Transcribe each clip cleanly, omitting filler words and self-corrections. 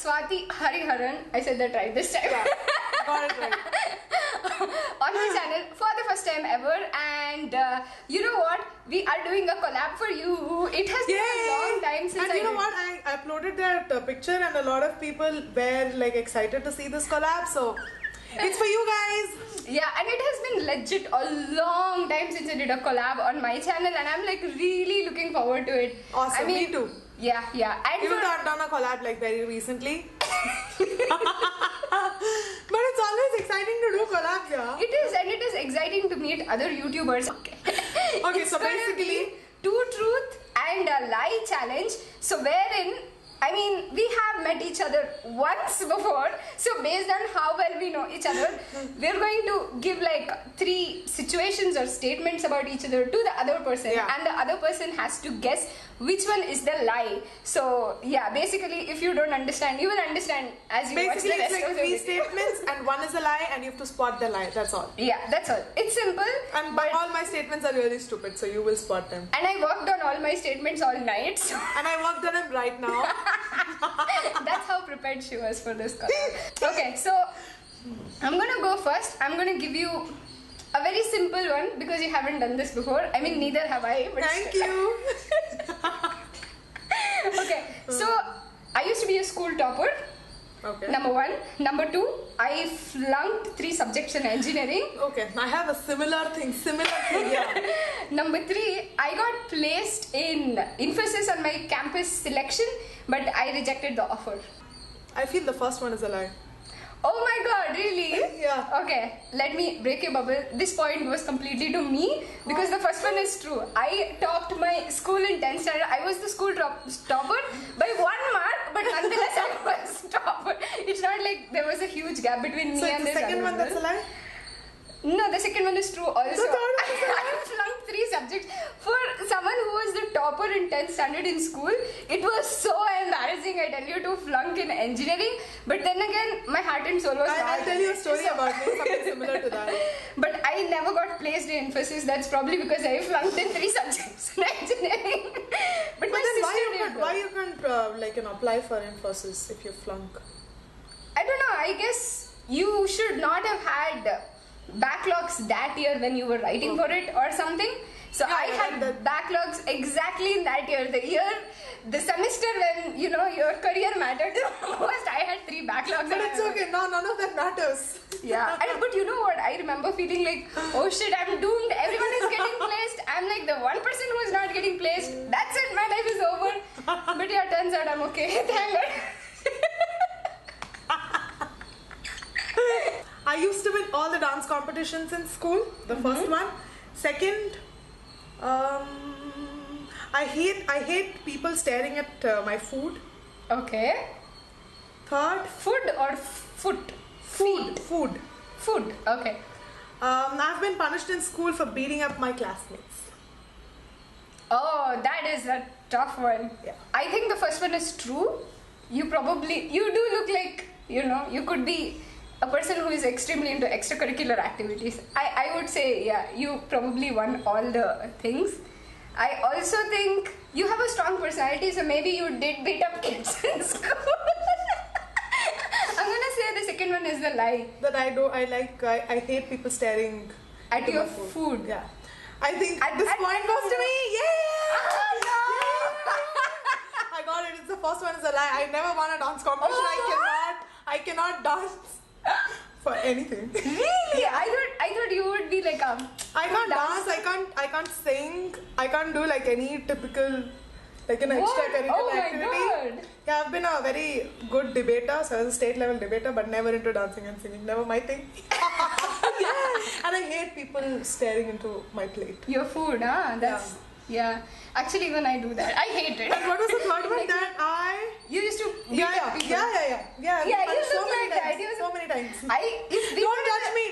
Swathi Hariharan. I said that right this time. Yeah, got it right. On my channel for the first time ever, and you know what? We are doing a collab for you. It has been a long time since. And you know what? I uploaded that picture, and a lot of people were like excited to see this collab. So it's for you guys. Yeah, and it has been legit a long time since I did a collab on my channel, and I'm like really looking forward to it. Awesome. I mean, me too. Yeah. And even though I've done a collab like very recently. But it's always exciting to do collabs, yeah. It is, and it is exciting to meet other YouTubers. Okay, so basically, two truth and a lie challenge. So wherein, I mean, we have met each other once before. So based on how well we know each other, we're going to give like 3 situations or statements about each other to the other person, and the other person has to guess which one is the lie. So yeah, basically, if you don't understand, you will understand as you watch the rest it's like of the 3 video. statements and one is a lie, and you have to spot the lie. That's all. Yeah, that's all. It's simple. And but all my statements are really stupid, so you will spot them. And I worked on all my statements all night. So and I worked on them right now. that's how prepared she was for this collab. Okay, so I'm gonna go first. I'm gonna give you a very simple one because you haven't done this before. I mean, neither have I. But Thank you. Okay, so I used to be a school topper. Okay. Number 1. Number 2, I flunked 3 subjects in engineering. Okay, I have a similar thing. Yeah. Number 3, I got placed in emphasis on my campus selection, but I rejected the offer. I feel the first one is a lie. Oh my god, really? Yeah. Okay, let me break your bubble. This point was completely to me because the first one is true. I topped my school in 10th standard. I was the school topper by 1 mark, but nonetheless I was topper. It's not like there was a huge gap between me and the this second one, that's a lie? No, the second one is true also. The third one is a lie? I flunked 3 subjects. For someone who was the topper in 10th standard in school, it was so embarrassing, I tell you, to flunk in engineering. But then again, my heart and soul was I'll tell you a story about me, something similar to that. But I never got placed in emphasis. That's probably because I flunked in 3 subjects in engineering. But my then sister why you can't apply for emphasis if you flunk? I don't know. I guess you should not have had backlogs that year when you were writing for it or something. So I had backlogs exactly in that year. The semester when your career mattered the most, I had 3 backlogs. But it's okay. No, none of that matters. Yeah, but you know what? I remember feeling like, oh shit, I'm doomed. Everyone is getting placed. I'm like the one person who is not getting placed. That's it. My life is over. But yeah, turns out I'm okay. Thank God. I used to win all the dance competitions in school. The first one. Second, I hate people staring at my food. Okay. Third, Food or foot? food. Food. Okay. I've been punished in school for beating up my classmates. Oh, that is a tough one. Yeah. I think the first one is true. You do look like, you could be a person who is extremely into extracurricular activities. I would say, yeah, you probably won all the things. I also think you have a strong personality, so maybe you did beat up kids in school. I'm gonna say the second one is the lie. That I hate people staring At your food. Yeah. I think this point goes to me. Yeah! Oh, no! I got it. It's the first one is a lie. I never won a dance competition. Oh, I cannot dance for anything. Really? I thought you would be like I can't dance. I can't sing. I can't do like any typical extracurricular activity. God. Yeah, I've been a very good debater, so I was a state level debater, but never into dancing and singing. Never my thing. And I hate people staring into my plate. Your food, huh? Yeah. Actually, when I do that, I hate it. And what was the third one that I... You used to beat up people. Yeah, you look like that. So many times.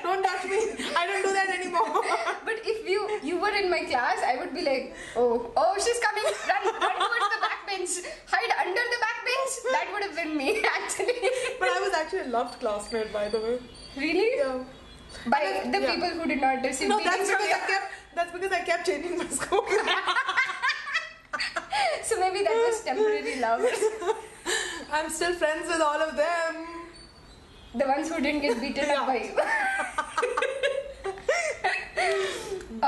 Don't touch me. I don't do that anymore. But if you were in my class, I would be like, oh, she's coming. Run towards the back bench. Hide under the back bench. That would have been me, actually. But I was actually a loved classmate, by the way. Really? Yeah. By the people who did not receive beatings from you. That's because I kept changing my school. So maybe that was temporary love. I'm still friends with all of them. The ones who didn't get beaten up by you.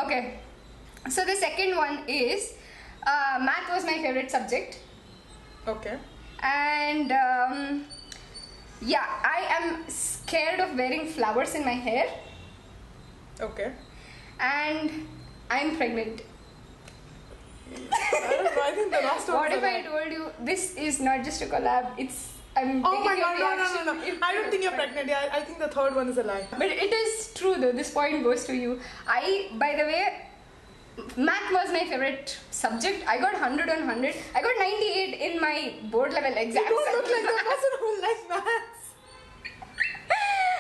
Okay. So the second one is math was my favorite subject. Okay. And yeah, I am scared of wearing flowers in my hair. Okay. And I'm pregnant. I don't know, I think the last one. What if I told you this is not just a collab, I'm Oh taking my your god, no. reaction. I don't think you're pregnant. Yeah, I think the third one is a lie. But it is true though, this point goes to you. By the way, math was my favorite subject. I got 100 on 100. I got 98 in my board level exam. You don't look like the person who likes maths.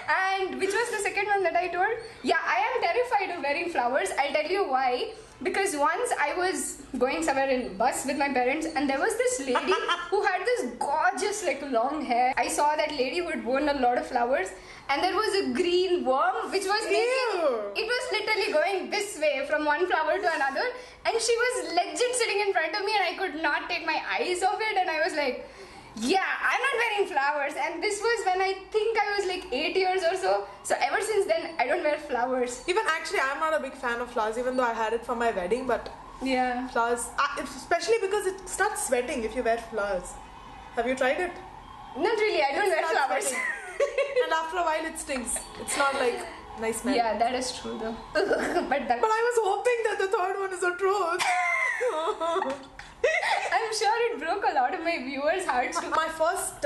And which was the second one that I told? Yeah, I am terrified of wearing flowers. I'll tell you why. Because once I was going somewhere in bus with my parents and there was this lady who had this gorgeous like long hair. I saw that lady who had worn a lot of flowers and there was a green worm which was making, it was literally going this way from one flower to another and she was legit sitting in front of me and I could not take my eyes off it and I was like, yeah, I'm not wearing flowers. And this was when I think I was like 8 years or so. So ever since then, I don't wear flowers. Even actually, I'm not a big fan of flowers, even though I had it for my wedding. But yeah, flowers, especially because it starts sweating if you wear flowers. Have you tried it? Not really, I don't wear flowers. And after a while, it stings. It's not like nice smell. Yeah, that is true though. But I was hoping that the third one is the truth. I'm sure it broke a lot of my viewers' hearts too. My first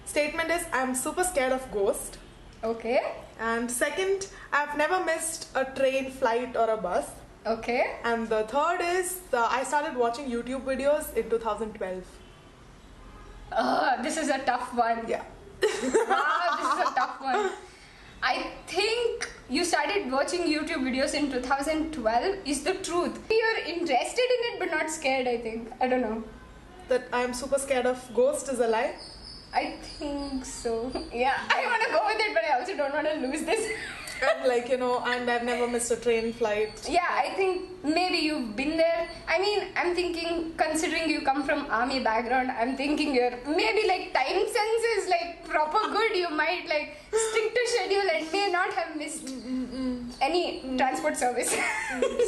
statement is I'm super scared of ghosts. Okay. And second, I've never missed a train, flight or a bus. Okay. And the third is I started watching YouTube videos in 2012. This is a tough one. Yeah. Wow, this is a tough one. I think you started watching YouTube videos in 2012 is the truth. You're interested in it but not scared, I think. I don't know. That I'm super scared of ghosts is a lie? I think so. Yeah, I want to go with it but I also don't want to lose this. And like, and I've never missed a train, flight. Yeah, I think maybe you've been there. I mean, I'm thinking, considering you come from army background, I'm thinking your maybe like time sense is like proper good. You might like stick to schedule and may not have missed any transport service.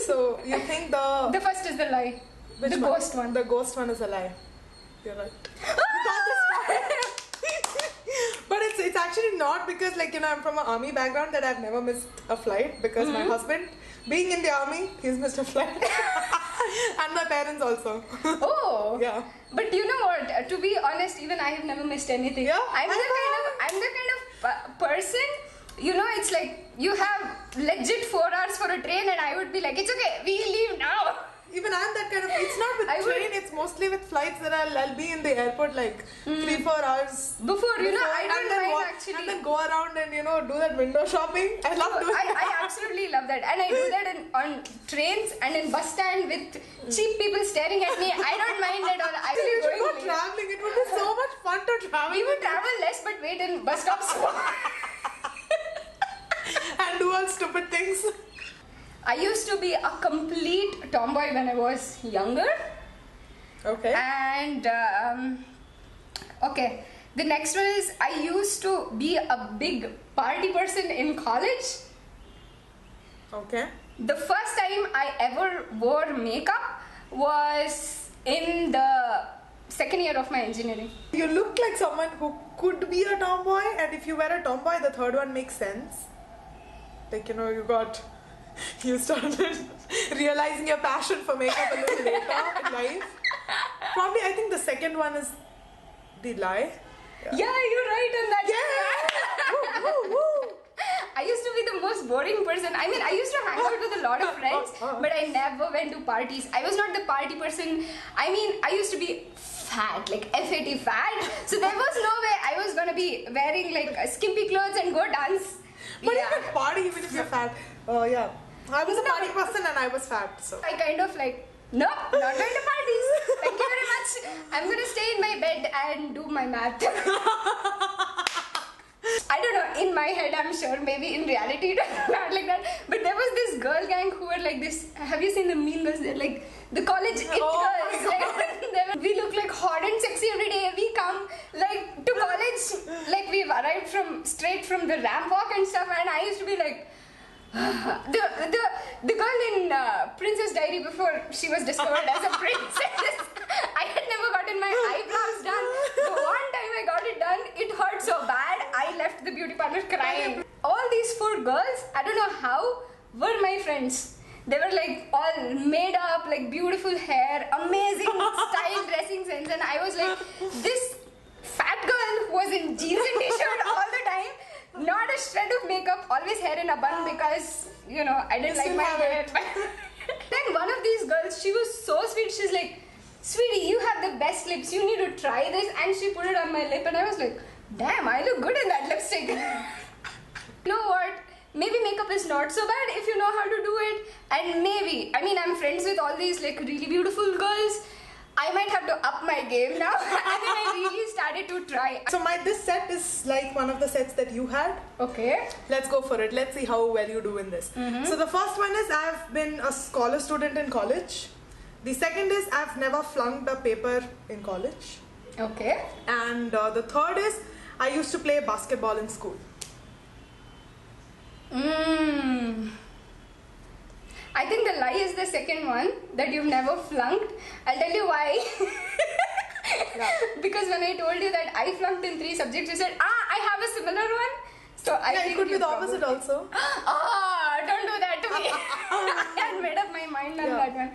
So you think the first is the lie. Which the one? ghost one. The ghost one is a lie. You're right. But it's actually not because I'm from an army background that I've never missed a flight because my husband, being in the army, he's missed a flight. And my parents also. Oh. Yeah. But you know what? To be honest, even I have never missed anything. Yeah. I'm the kind of person, it's like you have legit 4 hours for a train and I would be like, it's okay, we leave now. Even I'm that kind of. It's not with train. It's mostly with flights that I'll be in the airport like 3-4 hours before. I don't mind actually. And then go around and do that window shopping. I love doing that. I absolutely love that, and I do that on trains and in bus stand with cheap people staring at me. I don't mind at all. I We will should go traveling. It would be so much fun to travel. We would travel less, but wait in bus stops. And do all stupid things. I used to be a complete tomboy when I was younger. Okay. And okay, the next one is I used to be a big party person in college. Okay. The first time I ever wore makeup was in the second year of my engineering. You look like someone who could be a tomboy, and if you were a tomboy, the third one makes sense. Like, you started realizing your passion for makeup a little later in life. Probably, I think the second one is the lie. Yeah, you're right on that. Yeah! Woo, woo, woo. I used to be the most boring person. I mean, I used to hang out with a lot of friends, but I never went to parties. I was not the party person. I mean, I used to be fat, like FAT fat. So there was no way I was going to be wearing like skimpy clothes and go dance. But you can party even if you're fat. Yeah. I was a party person and I was fat, so. I kind of like, nope, not going to parties. Thank you very much. I'm going to stay in my bed and do my math. I don't know, in my head I'm sure, maybe in reality it was not like that. But there was this girl gang who were like this. Have you seen the Mean Girls? They're like the college it girls. Like, we look like hot and sexy every day. We come like straight from the ramp walk and stuff, and I used to be like, the girl in Princess Diary before she was discovered as a princess. I had never gotten my eyebrows done. The one time I got it done, it hurt so bad. I left the beauty parlor crying. All these 4 girls, I don't know how, were my friends. They were like all made up, like beautiful hair, amazing style, dressing sense, and I was like this fat girl who was in jeans and t-shirt all the time, not a shred of makeup, always hair in a bun because, you know, I didn't like my hair. Then one of these girls, she was so sweet, she's like, sweetie, you have the best lips, you need to try this, and she put it on my lip and I was like, damn, I look good in that lipstick. You know what? Maybe makeup is not so bad if you know how to do it, and maybe, I mean, I'm friends with all these like really beautiful girls. I might have to up my game now. And then I really started to try. So this set is like one of the sets that you had. Okay. Let's go for it. Let's see how well you do in this. So the first one is I've been a scholar student in college. The second is I've never flunked a paper in college. Okay. And the third is I used to play basketball in school. I think the lie is the second one, that you've never flunked. I'll tell you why. Because when I told you that I flunked in 3 subjects, you said, I have a similar one. So I think it could be the opposite also. Don't do that to me. I had made up my mind on that one.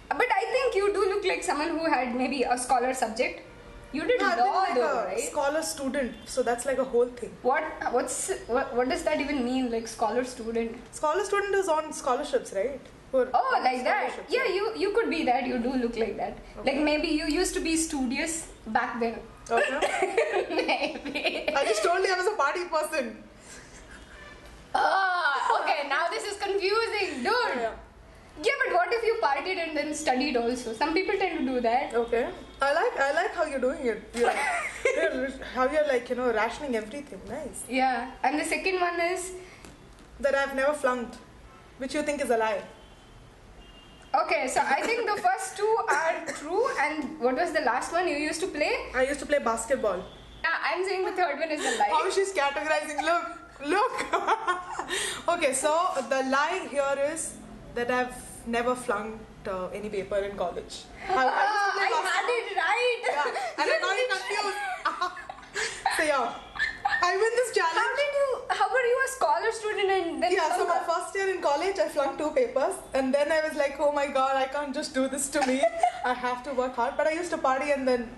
But I think you do look like someone who had maybe a scholar subject. You did law like though, a right? Scholar student, so that's like a whole thing. What does that even mean, like scholar student? Scholar student is on scholarships, right? Oh, like that. Yeah, you could be that. You do look like that. Okay. Like maybe you used to be studious back then. Okay. Maybe. I just told you I was a party person. Okay, now this is confusing, dude. Yeah, but what if you partied and then studied also? Some people tend to do that. Okay. I like how you're doing it. How you're like, you know, rationing everything. Nice. Yeah. And the second one is? That I've never flunked. Which you think is a lie. Okay, so I think the first 2 are true, and what was the last one you used to play? I used to play basketball. Yeah, I'm saying the third one is a lie. How she's categorizing, look. Okay, so the lie here is that I've never flunked any paper in college. I had it right. Yeah, and I got it confused. So yeah, I win this challenge. How were you a scholar student and then? Yeah, so my first year in college, I flunked 2 papers, and then I was like, oh my god, I can't just do this to me. I have to work hard. But I used to party, and then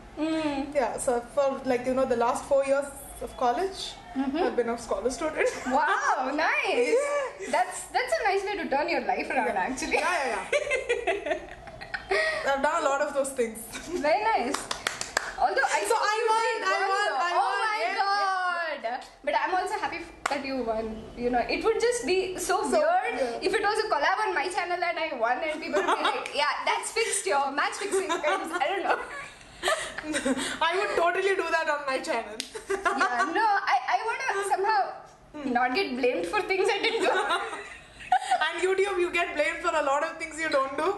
yeah. So for like, you know, the last 4 years of college, I've been a scholar student. Wow, nice. Yeah. That's a nice way to turn your life around, actually. Yeah. I've done a lot of those things. Very nice. Although I won. Oh my god! But I'm also happy that you won. You know, it would just be so weird if it was a collab on my channel and I won, and people would be like, "Yeah, that's fixed. Your match fixing." I don't know. I would totally do that on my channel. Yeah, no, I want to somehow not get blamed for things I didn't do. And YouTube, you get blamed for a lot of things you don't do.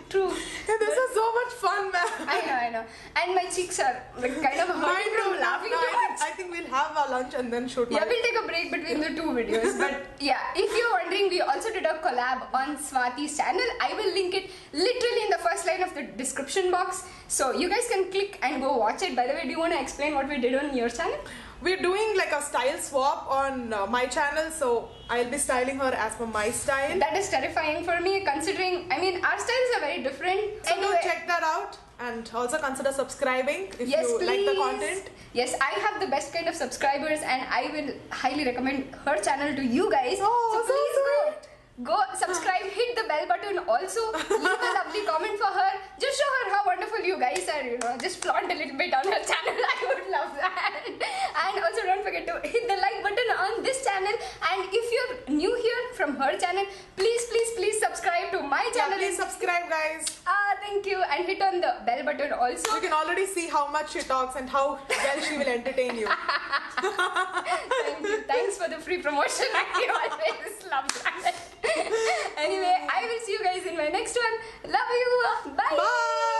True. Yeah, this is so much fun, man. I know. And my cheeks are like kind of hurting from laughing too much. I think we'll have our lunch and then shoot. Yeah, we'll take a break between the 2 videos. But yeah, if you're wondering, we also did a collab on Swathi's channel. I will link it literally in the first line of the description box. So you guys can click and go watch it. By the way, do you want to explain what we did on your channel? We're doing like a style swap on my channel, so I'll be styling her as per my style. That is terrifying for me, considering, I mean, our styles are very different. So anyway, do check that out, and also consider subscribing if you like the content. Yes, I have the best kind of subscribers, and I will highly recommend her channel to you guys. Oh, so please go subscribe, hit the bell button, also leave a lovely comment for her. Just show her how wonderful you guys are, you know, just flaunt a little bit on her channel. I would love that. And also don't forget to hit the like button on this channel, and if you're new here from her channel, please subscribe to my channel. Please subscribe, guys. Thank you, and hit on the bell button also. You can already see how much she talks and how well she will entertain you. Thank you. Thanks for the free promotion. I always love that. Anyway, I will see you guys in my next one. Love you. Bye. Bye.